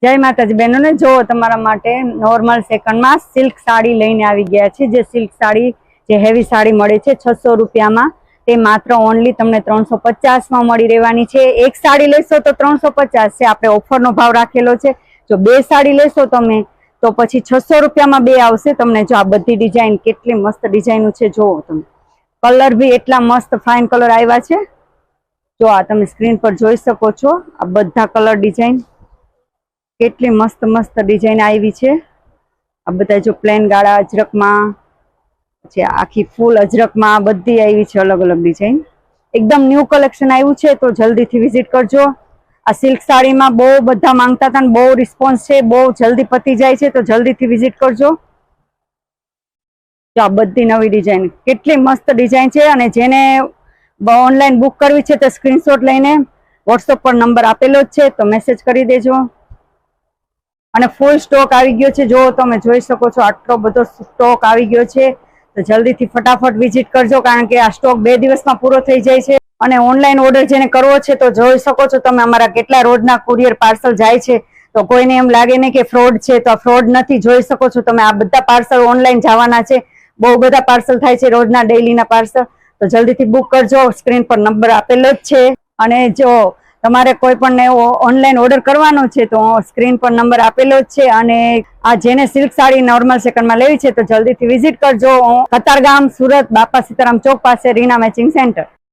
जय माताजी बहनों ने जो तमारा माटे नॉर्मल सेकंड में सिल्क साड़ी लईने आवी गया छे। जे सिल्क साड़ी जे हेवी साड़ी मळे छे 600 रुपया में ते मात्र ओनली तमने 350 में मळी रहेवानी छे। एक साड़ी लेशो तो 350 छे, आपणे ऑफर नो भाव राखेलो छे। जो बे साड़ी लेशो तमे तो पछी 600 रुपया में बे आवशे तमने। जो आ बधी डिजाइन केटली मस्त डिजाइनो छे, जो तमे कलर भी एटला मस्त फाइन कलर आव्या छे। जो आ तमे स्क्रीन पर जोई शको छो। आ बधा कलर डिजाइन केटली मस्त मस्त डिजाइन आई छे। आ बधा जो प्लेन गाड़ा अजरक में छे, आखी फूल अजरक में बधी आई छे। अलग अलग डिजाइन एकदम न्यू कलेक्शन आव्युं छे, तो जल्दी थी विजिट करजो। आ सिल्क साड़ी में बहु बधा मांगता था, बहु रिस्पोन्स छे, बहु जल्दी पती जाय छे, तो जल्दी थी विजिट करजो। जो आ बधी नवी डिजाइन केटली मस्त डिजाइन छे। अने जेने ऑनलाइन बुक करवी छे तो स्क्रीनशॉट लईने व्हाट्सएप पर नंबर आपेलो छे, तो मेसेज करी देजो। અને ફૂલ સ્ટોક આવી ગયો છે। જો તમે જોઈ શકો છો આટલો બધો સ્ટોક આવી ગયો છે, તો જલ્દીથી ફટાફટ વિઝિટ કરજો, કારણ કે આ સ્ટોક 2 દિવસમાં પૂરો થઈ જાય છે। અને ઓનલાઈન ઓર્ડર જેને કરવો છે તો જોઈ શકો છો તમે અમારા કેટલા રોજના કુરિયર પાર્સલ જાય છે। તો કોઈને એમ લાગે ને કે ફ્રોડ છે, તો આ ફ્રોડ નથી। જોઈ શકો છો તમે આ બધા પાર્સલ ઓનલાઈન જવાના છે। બહુ બધા પાર્સલ થાય છે રોજના, ડેઈલીના પાર્સલ। તો જલ્દીથી બુક કરજો, સ્ક્રીન પર નંબર આપેલો જ છે। અને જો તમારે કોઈ પણ ઓનલાઈન ઓર્ડર કરવાનો છે તો સ્ક્રીન પર નંબર આપેલો જ છે। અને આ જેને સિલ્ક સાડી નોર્મલ સેકન્ડમાં લેવી છે તો જલ્દીથી વિઝિટ કરજો। કતારગામ, સુરત, બાપા સીતારામ ચોક પાસે રીના મેચિંગ સેન્ટર।